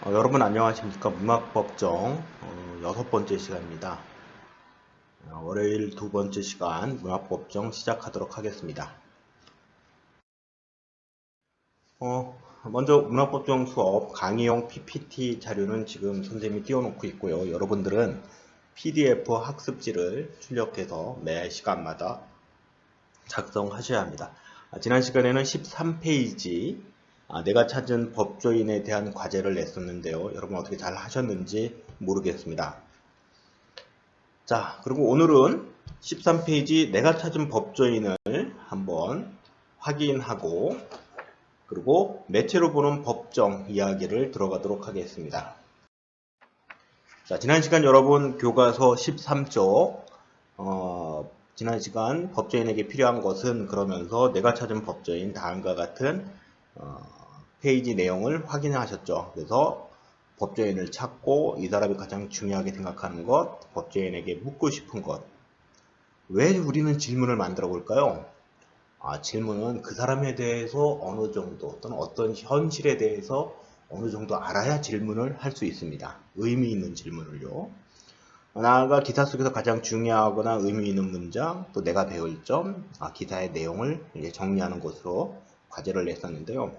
여러분 안녕하십니까. 문학법정 6번째 시간입니다. 월요일 2번째 시간 문학법정 시작하도록 하겠습니다. 먼저 문학법정 수업 강의용 PPT 자료는 지금 선생님이 띄워놓고 있고요. 여러분들은 PDF 학습지를 출력해서 매 시간마다 작성하셔야 합니다. 지난 시간에는 13페이지 내가 찾은 법조인에 대한 과제를 냈었는데요. 여러분 어떻게 잘 하셨는지 모르겠습니다. 자, 그리고 오늘은 13페이지 내가 찾은 법조인을 한번 확인하고 그리고 매체로 보는 법정 이야기를 들어가도록 하겠습니다. 자, 지난 시간 여러분 교과서 13쪽 지난 시간 법조인에게 필요한 것은 그러면서 내가 찾은 법조인 다음과 같은 페이지 내용을 확인하셨죠. 그래서 법조인을 찾고 이 사람이 가장 중요하게 생각하는 것, 법조인에게 묻고 싶은 것. 왜 우리는 질문을 만들어 볼까요? 질문은 그 사람에 대해서 어느 정도 또는 어떤 현실에 대해서 어느 정도 알아야 질문을 할 수 있습니다. 의미 있는 질문을요. 나아가 기사 속에서 가장 중요하거나 의미 있는 문장, 또 내가 배울 점, 기사의 내용을 이제 정리하는 것으로 과제를 냈었는데요.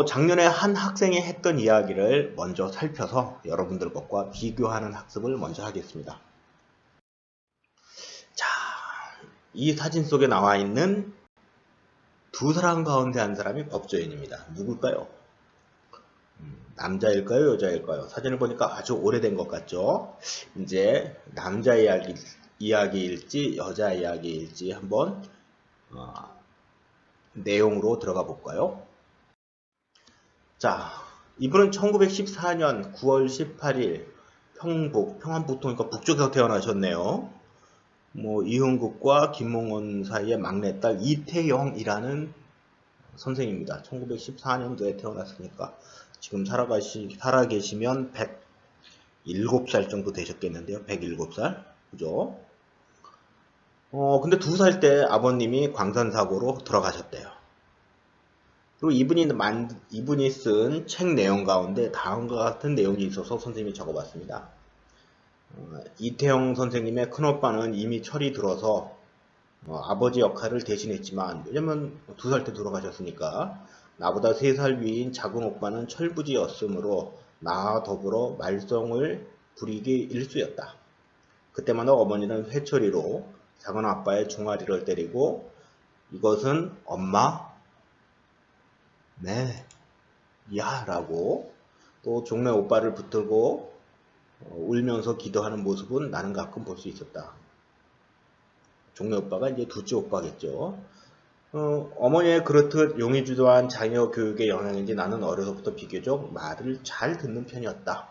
작년에 한 학생이 했던 이야기를 먼저 살펴서 여러분들 것과 비교하는 학습을 먼저 하겠습니다. 자, 이 사진 속에 나와 있는 두 사람 가운데 한 사람이 법조인입니다. 누굴까요? 남자일까요? 여자일까요? 사진을 보니까 아주 오래된 것 같죠? 이제 남자 이야기일지 여자 이야기일지 한번 내용으로 들어가 볼까요? 자, 이분은 1914년 9월 18일 평안북도니까 북쪽에서 태어나셨네요. 이흥국과 김몽원 사이의 막내딸 이태영이라는 선생입니다. 1914년도에 태어났으니까 지금 살아 계시면 107살 정도 되셨겠는데요. 107살. 그죠? 근데 2살 때 아버님이 광산사고로 돌아가셨대요. 그리고 이분이 쓴 책 내용 가운데 다음과 같은 내용이 있어서 선생님이 적어봤습니다. 이태영 선생님의 큰오빠는 이미 철이 들어서 아버지 역할을 대신했지만, 왜냐면 2살 때 돌아가셨으니까, 나보다 3살 위인 작은 오빠는 철부지였으므로 나와 더불어 말썽을 부리기 일쑤였다. 그때마다 어머니는 회초리로 작은 아빠의 종아리를 때리고 이것은 엄마, 네, 야 라고 또 종래 오빠를 붙들고 울면서 기도하는 모습은 나는 가끔 볼 수 있었다. 종래 오빠가 이제 둘째 오빠겠죠. 어머니의 그렇듯 용의주도한 자녀 교육의 영향인지 나는 어려서부터 비교적 말을 잘 듣는 편이었다.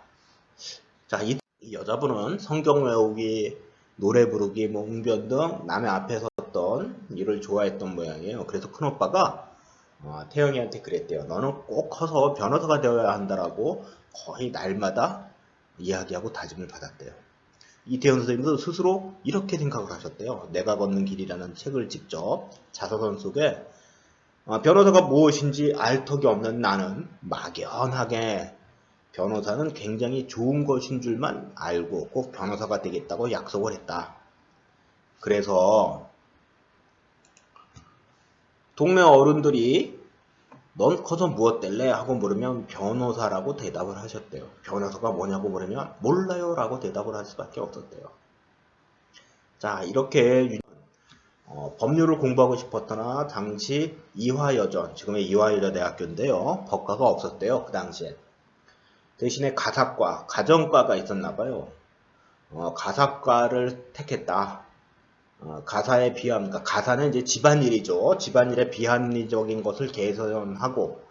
자, 이 여자분은 성경 외우기, 노래 부르기, 웅변 등 남의 앞에 섰던 일을 좋아했던 모양이에요. 그래서 큰오빠가 태영이한테 그랬대요. 너는 꼭 커서 변호사가 되어야 한다라고 거의 날마다 이야기하고 다짐을 받았대요. 이태영 선생님도 스스로 이렇게 생각을 하셨대요. 내가 걷는 길이라는 책을 직접 자서전 속에 변호사가 무엇인지 알 턱이 없는 나는 막연하게 변호사는 굉장히 좋은 것인 줄만 알고 꼭 변호사가 되겠다고 약속을 했다. 그래서 동네 어른들이 넌 커서 무엇 될래? 하고 물으면 변호사라고 대답을 하셨대요. 변호사가 뭐냐고 물으면 몰라요 라고 대답을 할 수밖에 없었대요. 자, 이렇게 법률을 공부하고 싶었더나 당시 이화여전, 지금의 이화여자대학교인데요. 법과가 없었대요. 그 당시에. 대신에 가사과, 가정과가 있었나봐요. 가사과를 택했다. 가사에 비하면, 그러니까 가사는 이제 집안일이죠. 집안일의 비합리적인 것을 개선하고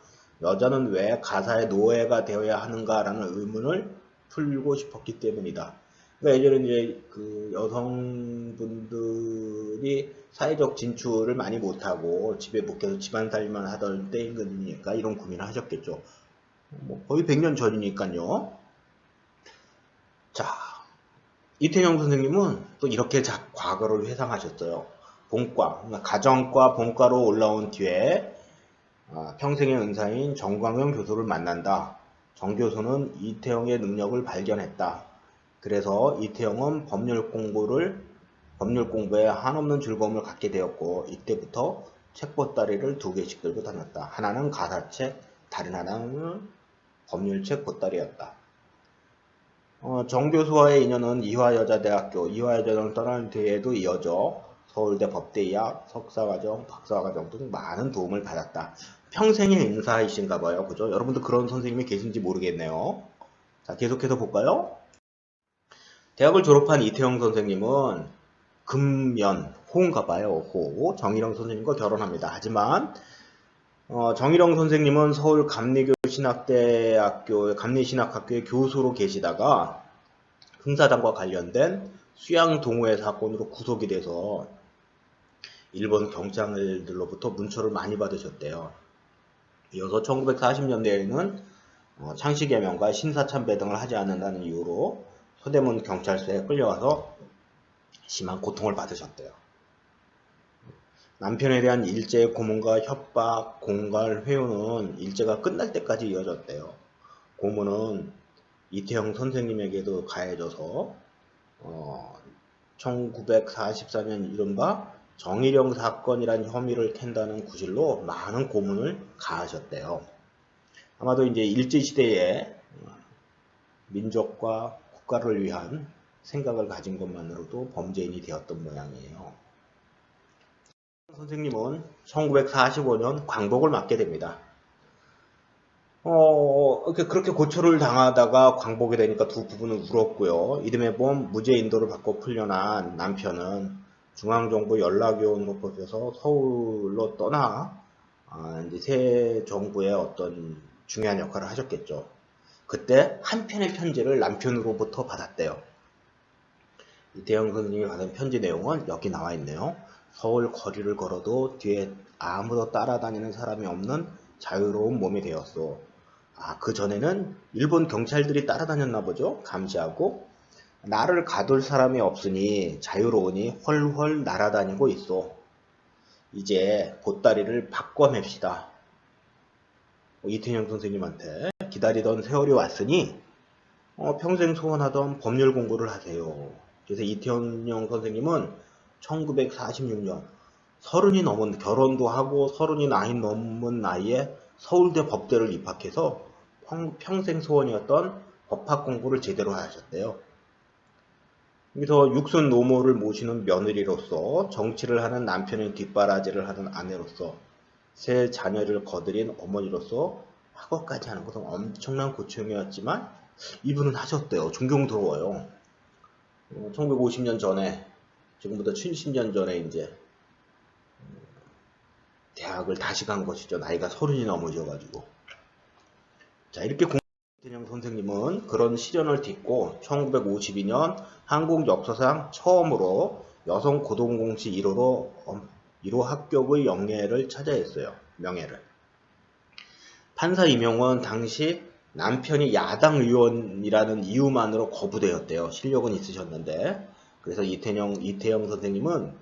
여자는 왜 가사의 노예가 되어야 하는가라는 의문을 풀고 싶었기 때문이다. 그러니까 예전에 이제 그 여성분들이 사회적 진출을 많이 못하고 집에 묵혀서 집안살림만 하던 때이니까 이런 고민을 하셨겠죠. 거의 100년 전이니까요. 자, 이태영 선생님은 또 이렇게 과거를 회상하셨어요. 본과, 그러니까 가정과 본과로 올라온 뒤에 평생의 은사인 정광영 교수를 만난다. 정 교수는 이태영의 능력을 발견했다. 그래서 이태영은 법률 공부에 한없는 즐거움을 갖게 되었고, 이때부터 책 보따리를 2개씩 들고 다녔다. 하나는 가사책, 다른 하나는 법률책 보따리였다. 정 교수와의 인연은 이화여자대학교, 이화여자대학을 떠난 뒤에도 이어져 서울대 법대의학, 석사과정, 박사과정 등 많은 도움을 받았다. 평생의 인사이신가 봐요. 그죠? 여러분도 그런 선생님이 계신지 모르겠네요. 자, 계속해서 볼까요? 대학을 졸업한 이태영 선생님은 금연, 호인가 봐요. 호. 정일영 선생님과 결혼합니다. 하지만 정일영 선생님은 서울 감리신학학교의 교수로 계시다가 흥사단과 관련된 수양 동호회 사건으로 구속이 돼서 일본 경찰들로부터 문초를 많이 받으셨대요. 이어서 1940년대에는 창씨개명과 신사참배 등을 하지 않는다는 이유로 서대문 경찰서에 끌려가서 심한 고통을 받으셨대요. 남편에 대한 일제의 고문과 협박, 공갈, 회유는 일제가 끝날 때까지 이어졌대요. 고문은 이태영 선생님에게도 가해져서 1944년 이른바 정일영 사건이란 혐의를 캔다는 구실로 많은 고문을 가하셨대요. 아마도 이제 일제시대에 민족과 국가를 위한 생각을 가진 것만으로도 범죄인이 되었던 모양이에요. 선생님은 1945년 광복을 맞게 됩니다. 그렇게 고초를 당하다가 광복이 되니까 두 부부는 울었고요. 이듬해 봄 무죄 인도를 받고 풀려난 남편은 중앙정부 연락요원으로 뽑혀서 서울로 떠나 이제 새 정부의 어떤 중요한 역할을 하셨겠죠. 그때 한 편의 편지를 남편으로부터 받았대요. 이태영 선생님이 받은 편지 내용은 여기 나와 있네요. 서울 거리를 걸어도 뒤에 아무도 따라다니는 사람이 없는 자유로운 몸이 되었소. 그 전에는 일본 경찰들이 따라다녔나 보죠. 감시하고. 나를 가둘 사람이 없으니 자유로우니 헐헐 날아다니고 있어. 이제 보따리를 바꿔 맵시다. 이태영 선생님한테 기다리던 세월이 왔으니 평생 소원하던 법률 공부를 하세요. 그래서 이태영 선생님은 1946년 30이 넘은 결혼도 하고 30이 넘은 나이에 서울대 법대를 입학해서 평생 소원이었던 법학 공부를 제대로 하셨대요. 여기서 육순 노모를 모시는 며느리로서 정치를 하는 남편의 뒷바라지를 하는 아내로서 세 자녀를 거들인 어머니로서 학업까지 하는 것은 엄청난 고충이었지만 이분은 하셨대요. 존경스러워요. 1950년 전에, 지금부터 70년 전에 이제 대학을 다시 간 것이죠. 나이가 30이 넘으셔가지고. 자, 이렇게 이태영 선생님은 그런 시련을 딛고 1952년 한국 역사상 처음으로 여성 고등공시 1호 합격의 영예를 차지했어요. 명예를. 판사 임용은 당시 남편이 야당 의원이라는 이유만으로 거부되었대요. 실력은 있으셨는데. 그래서 이태영 선생님은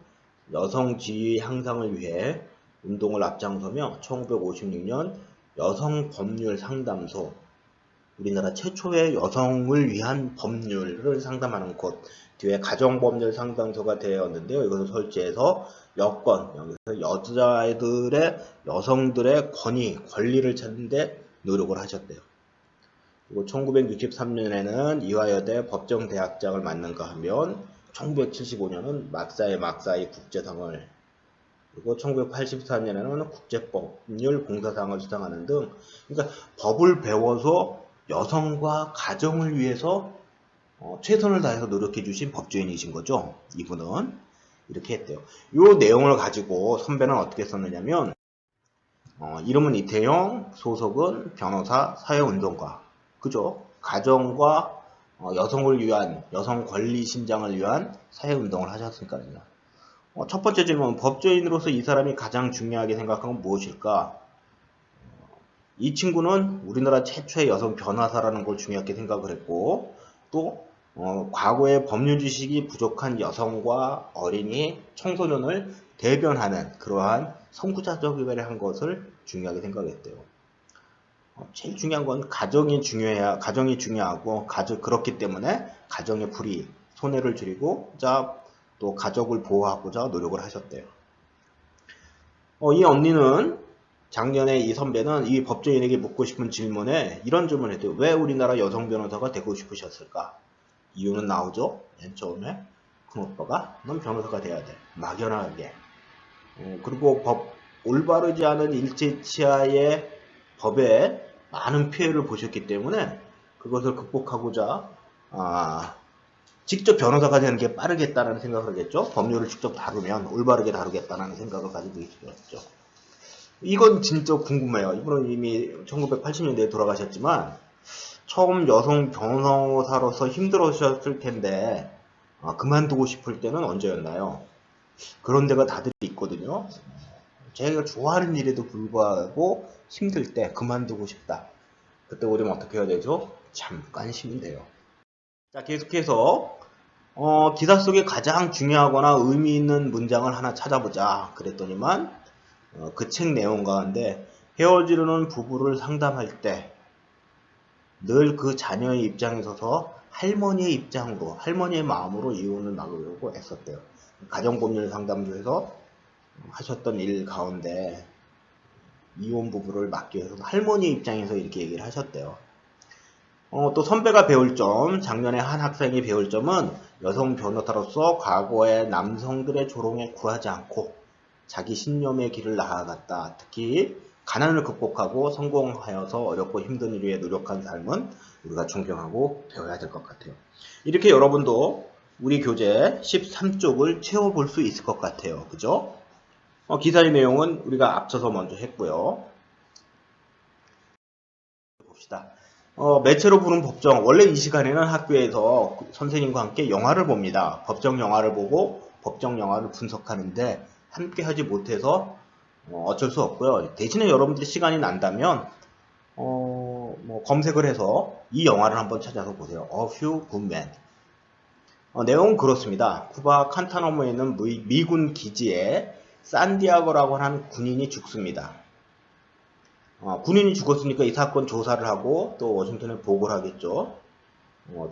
여성 지위 향상을 위해 운동을 앞장서며 1956년 여성법률상담소, 우리나라 최초의 여성을 위한 법률을 상담하는 곳, 뒤에 가정법률상담소가 되었는데요. 이것을 설치해서 여성들의 권리를 찾는 데 노력을 하셨대요. 그리고 1963년에는 이화여대 법정대학장을 맡는가 하면 1975년은 막사이 국제상을, 그리고 1984년에는 국제법률 봉사상을 수상하는 등, 그러니까 법을 배워서 여성과 가정을 위해서 최선을 다해서 노력해 주신 법조인이신 거죠. 이분은 이렇게 했대요. 이 내용을 가지고 선배는 어떻게 썼느냐면 이름은 이태영, 소속은 변호사, 사회운동가. 그죠? 가정과 여성을 위한, 여성 권리 신장을 위한 사회운동을 하셨으니까요. 첫 번째 질문, 법조인으로서 이 사람이 가장 중요하게 생각한 건 무엇일까? 이 친구는 우리나라 최초의 여성 변호사라는 걸 중요하게 생각을 했고, 또 과거의 법률 지식이 부족한 여성과 어린이, 청소년을 대변하는 그러한 선구자적 일을 한 것을 중요하게 생각했대요. 제일 중요한 건 가정이 중요하고, 그렇기 때문에 가정의 불이, 손해를 줄이고, 또 가족을 보호하고자 노력을 하셨대요. 이 언니는 작년에 이 선배는 이 법조인에게 묻고 싶은 질문에 이런 질문을 했대요. 왜 우리나라 여성 변호사가 되고 싶으셨을까? 이유는 나오죠. 맨 처음에 큰 오빠가 넌 변호사가 돼야 돼. 막연하게. 그리고 올바르지 않은 일제치하의 법에 많은 피해를 보셨기 때문에 그것을 극복하고자 직접 변호사가 되는 게 빠르겠다는 생각을 하겠죠. 법률을 직접 다루면 올바르게 다루겠다는 생각을 가지고 있었죠. 이건 진짜 궁금해요. 이분은 이미 1980년대에 돌아가셨지만 처음 여성 변호사로서 힘들으셨을 텐데 그만두고 싶을 때는 언제였나요? 그런 데가 다들 있거든요. 자기가 좋아하는 일에도 불구하고 힘들 때 그만두고 싶다. 그때 우리는 어떻게 해야 되죠? 잠깐 쉬면 돼요. 자, 계속해서 기사 속에 가장 중요하거나 의미 있는 문장을 하나 찾아보자. 그랬더니만 그 책 내용 가운데 헤어지려는 부부를 상담할 때 늘 그 자녀의 입장에 서서 할머니의 입장으로, 할머니의 마음으로 이혼을 막으려고 했었대요. 가정법률 상담소에서 하셨던 일 가운데 이혼 부부를 막기 위해서 할머니 입장에서 이렇게 얘기를 하셨대요. 또 선배가 배울 점, 작년에 한 학생이 배울 점은 여성 변호사로서 과거의 남성들의 조롱에 굴하지 않고 자기 신념의 길을 나아갔다. 특히 가난을 극복하고 성공하여서 어렵고 힘든 일 위해 노력한 삶은 우리가 존경하고 배워야 될 것 같아요. 이렇게 여러분도 우리 교재 13쪽을 채워볼 수 있을 것 같아요. 그죠? 기사의 내용은 우리가 앞서서 먼저 했고요. 봅시다. 매체로 부른 법정. 원래 이 시간에는 학교에서 선생님과 함께 영화를 봅니다. 법정 영화를 보고 법정 영화를 분석하는데 함께 하지 못해서 어쩔 수 없고요. 대신에 여러분들이 시간이 난다면 검색을 해서 이 영화를 한번 찾아서 보세요. A Few Good Men. 내용은 그렇습니다. 쿠바 칸타나모에 있는 미군 기지에 산디아고라고 하는 군인이 죽습니다. 군인이 죽었으니까 이 사건 조사를 하고 또 워싱턴에 보고를 하겠죠.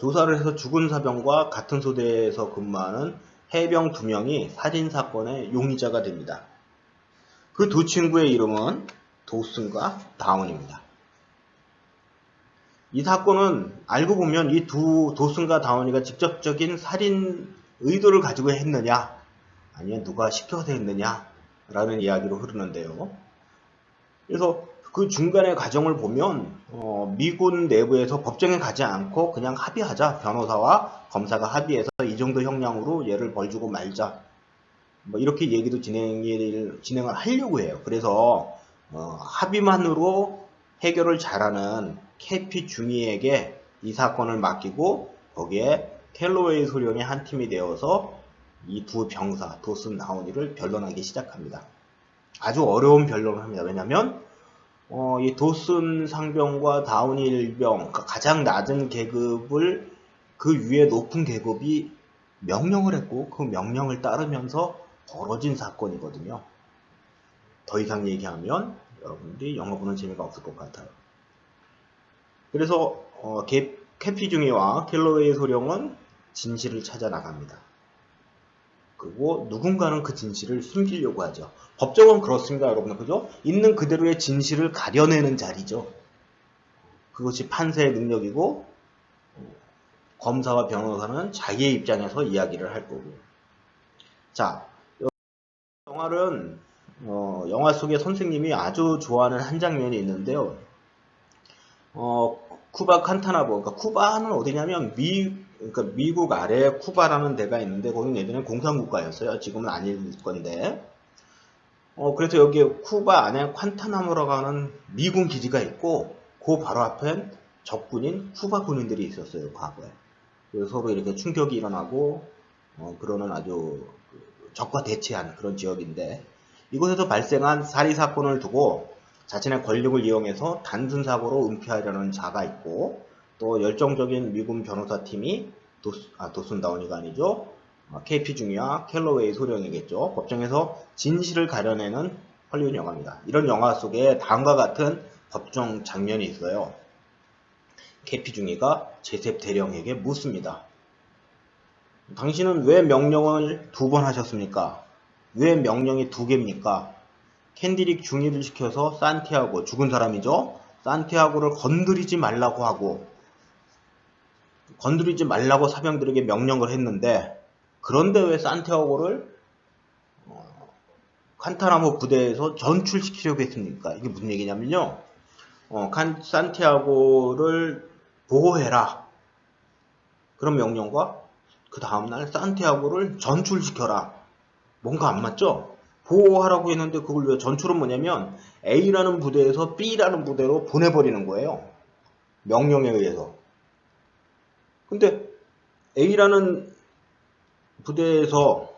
조사를 해서 죽은 사병과 같은 소대에서 근무하는 해병 2명이 살인사건의 용의자가 됩니다. 그 두 친구의 이름은 도슨과 다운입니다. 이 사건은 알고 보면 이 도슨과 다운이가 직접적인 살인 의도를 가지고 했느냐 아니면 누가 시켜서 했느냐 라는 이야기로 흐르는데요. 그래서 그 중간의 과정을 보면 미군 내부에서 법정에 가지 않고 그냥 합의하자. 변호사와 검사가 합의해서 이 정도 형량으로 얘를 벌 주고 말자. 이렇게 얘기도 진행을 하려고 해요. 그래서 합의만으로 해결을 잘하는 캐피 중위에게 이 사건을 맡기고 거기에 캘로웨이 소령의 한 팀이 되어서 이 두 병사 도슨 다운이를 변론하기 시작합니다. 아주 어려운 변론을 합니다. 왜냐하면 이 도슨 상병과 다운이 일병, 그러니까 가장 낮은 계급을 그 위에 높은 계급이 명령을 했고 그 명령을 따르면서 벌어진 사건이거든요. 더 이상 얘기하면 여러분들이 영화 보는 재미가 없을 것 같아요. 그래서 캐피 중위와 캘로웨이 소령은 진실을 찾아 나갑니다. 그리고 누군가는 그 진실을 숨기려고 하죠. 법정은 그렇습니다, 여러분. 그죠? 있는 그대로의 진실을 가려내는 자리죠. 그것이 판사의 능력이고 검사와 변호사는 자기의 입장에서 이야기를 할 거고. 자, 영화는 영화 속에 선생님이 아주 좋아하는 한 장면이 있는데요. 쿠바 칸타나보, 그러니까 쿠바는 어디냐면 그러니까 미국 아래에 쿠바라는 데가 있는데 거기는 예전에 공산국가였어요. 지금은 아닐 건데. 그래서 여기에 쿠바 안에 칸타나모라고 하는 미군 기지가 있고 그 바로 앞엔 적군인 쿠바 군인들이 있었어요. 과거에. 그래서 서로 이렇게 충격이 일어나고 그러는 아주 적과 대치한 그런 지역인데 이곳에서 발생한 살인 사건을 두고 자신의 권력을 이용해서 단순 사고로 은폐하려는 자가 있고 또 열정적인 미군 변호사팀이 도슨 다운이가 아니죠. KP 중위와 캘로웨이 소령이겠죠. 법정에서 진실을 가려내는 헐리우드 영화입니다. 이런 영화 속에 다음과 같은 법정 장면이 있어요. 개피중이가 제셉 대령에게 묻습니다. 당신은 왜 명령을 2번 하셨습니까? 왜 명령이 2개입니까? 캔디릭 중위를 시켜서 산티아고, 죽은 사람이죠? 산티아고를 건드리지 말라고 하고, 건드리지 말라고 사병들에게 명령을 했는데, 그런데 왜 산티아고를 칸타나모 부대에서 전출시키려고 했습니까? 이게 무슨 얘기냐면요. 산티아고를 보호해라. 그런 명령과 그 다음날 산티아고를 전출시켜라. 뭔가 안 맞죠? 보호하라고 했는데 그걸 왜 전출은 뭐냐면 A라는 부대에서 B라는 부대로 보내버리는 거예요. 명령에 의해서. 근데 A라는 부대에서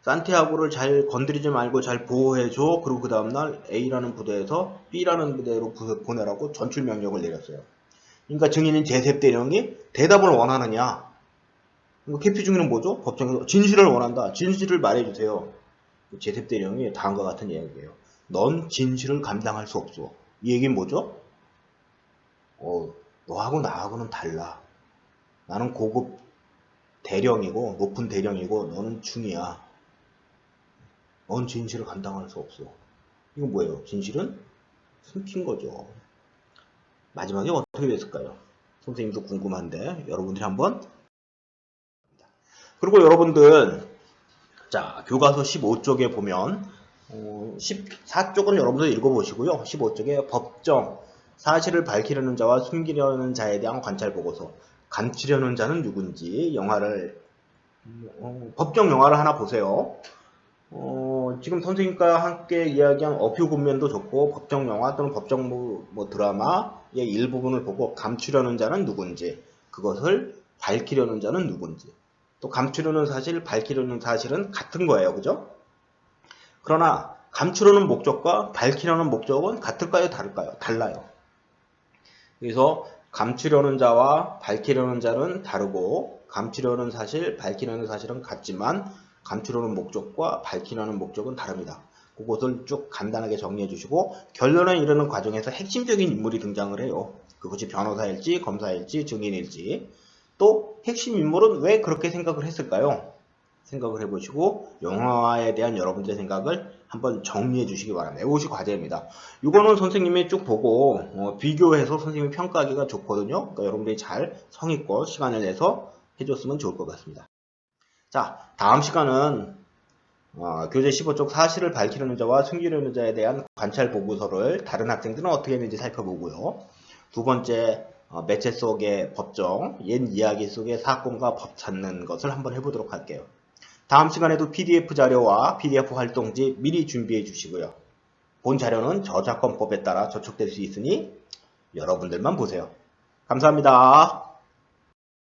산티아고를 잘 건드리지 말고 잘 보호해줘. 그리고 그 다음날 A라는 부대에서 B라는 부대로 보내라고 전출 명령을 내렸어요. 그러니까 증인인 제셉 대령이 대답을 원하느냐. 개피 중에는 뭐죠? 법정에서 진실을 원한다. 진실을 말해주세요. 제셉 대령이 다음과 같은 이야기예요. 넌 진실을 감당할 수 없어. 이 얘기는 뭐죠? 너하고 나하고는 달라. 나는 고급 대령이고 높은 대령이고 너는 중이야. 넌 진실을 감당할 수 없어. 이건 뭐예요? 진실은 숨긴 거죠. 마지막에 어떻게 됐을까요? 선생님도 궁금한데 여러분들이 한번. 그리고 여러분들 자 교과서 15쪽에 보면 14쪽은 여러분들 읽어보시고요. 15쪽에 법정 사실을 밝히려는 자와 숨기려는 자에 대한 관찰 보고서 감추려는 자는 누군지 영화를 법정 영화를 하나 보세요. 지금 선생님과 함께 이야기한 어퓨 군면도 좋고 법정 영화 또는 법정 드라마의 일부분을 보고 감추려는 자는 누군지 그것을 밝히려는 자는 누군지 또 감추려는 사실, 밝히려는 사실은 같은 거예요. 그죠? 그러나 감추려는 목적과 밝히려는 목적은 같을까요? 다를까요? 달라요. 그래서 감추려는 자와 밝히려는 자는 다르고 감추려는 사실, 밝히려는 사실은 같지만 감추려는 목적과 밝히려는 목적은 다릅니다. 그것을 쭉 간단하게 정리해 주시고 결론에 이르는 과정에서 핵심적인 인물이 등장을 해요. 그것이 변호사일지 검사일지 증인일지 또 핵심 인물은 왜 그렇게 생각을 했을까요? 생각을 해보시고 영화에 대한 여러분들의 생각을 한번 정리해 주시기 바랍니다. 이것이 과제입니다. 이거는 선생님이 쭉 보고 비교해서 선생님이 평가하기가 좋거든요. 그러니까 여러분들이 잘 성의껏 시간을 내서 해줬으면 좋을 것 같습니다. 자, 다음 시간은 교재 15쪽 사실을 밝히려는 자와 숨기려는 자에 대한 관찰 보고서를 다른 학생들은 어떻게 했는지 살펴보고요. 두 번째 매체 속의 법정, 옛 이야기 속의 사건과 법 찾는 것을 한번 해보도록 할게요. 다음 시간에도 PDF 자료와 PDF 활동지 미리 준비해 주시고요. 본 자료는 저작권법에 따라 저촉될 수 있으니 여러분들만 보세요. 감사합니다.